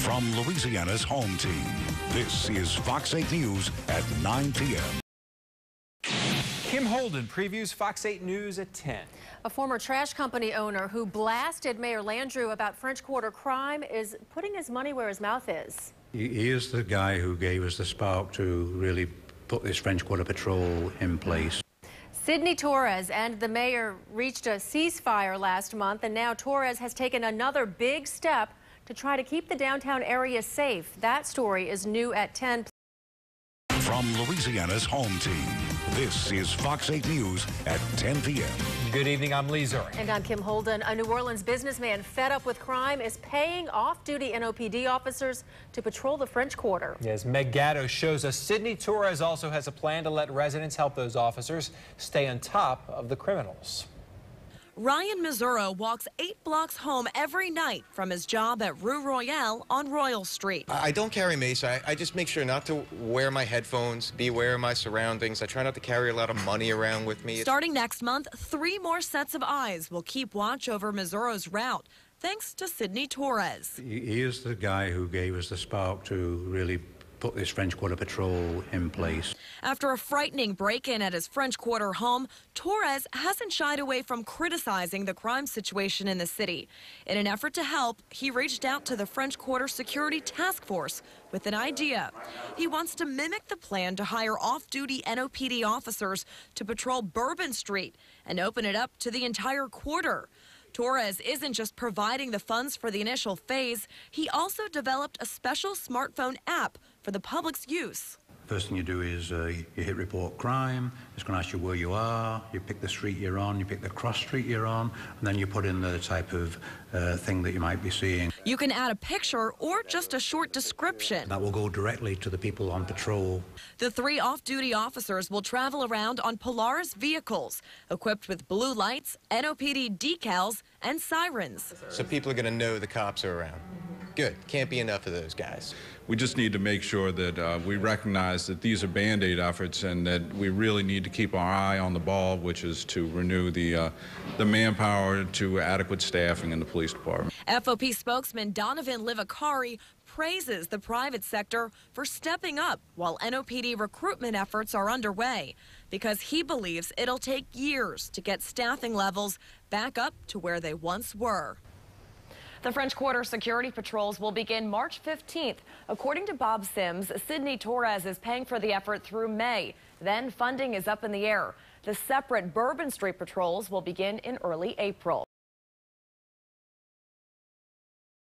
From Louisiana's home team, this is Fox 8 News at 9 p.m. Kim Holden previews Fox 8 News at 10. A former trash company owner who blasted Mayor Landrieu about French Quarter crime is putting his money where his mouth is. He is the guy who gave us the spark to really put this French Quarter patrol in place. Sidney Torres and the mayor reached a ceasefire last month, and now Torres has taken another big step to try to keep the downtown area safe. That story is new at 10. From Louisiana's home team, this is Fox 8 News at 10 p.m. Good evening, I'm Lee Zurich. And I'm Kim Holden. A New Orleans businessman fed up with crime is paying off-duty NOPD officers to patrol the French Quarter. Yes, Meg Gatto shows us Sidney Torres also has a plan to let residents help those officers stay on top of the criminals. Ryan Mazzuro walks 8 blocks home every night from his job at Rue Royale on Royal Street. I don't carry mace. I just make sure not to wear my headphones, be aware of my surroundings. I try not to carry a lot of money around with me. Starting next month, 3 more sets of eyes will keep watch over Mazzuro's route, thanks to Sidney Torres. He is the guy who gave us the spark to really put this French Quarter patrol in place. After a frightening break-in at his French Quarter home, Torres hasn't shied away from criticizing the crime situation in the city. In an effort to help, he reached out to the French Quarter Security Task Force with an idea. He wants to mimic the plan to hire off-duty NOPD officers to patrol Bourbon Street and open it up to the entire quarter. Torres isn't just providing the funds for the initial phase, he also developed a special smartphone app for the public's use. First thing you do is you hit report crime. It's going to ask you where you are. You pick the street you're on, you pick the cross street you're on, and then you put in the type of thing that you might be seeing. You can add a picture or just a short description. That will go directly to the people on patrol. The 3 off-duty officers will travel around on Polaris vehicles, equipped with blue lights, NOPD decals, and sirens. So people are going to know the cops are around. Good. Can't be enough of those guys. We just need to make sure that we recognize that these are Band-Aid efforts and that we really need to keep our eye on the ball, which is to renew the manpower to adequate staffing in the police department. FOP spokesman Donovan Livacari praises the private sector for stepping up while NOPD recruitment efforts are underway, because he believes it'll take years to get staffing levels back up to where they once were. The French Quarter security patrols will begin March 15th. According to Bob Sims, Sidney Torres is paying for the effort through May. Then funding is up in the air. The separate Bourbon Street patrols will begin in early April.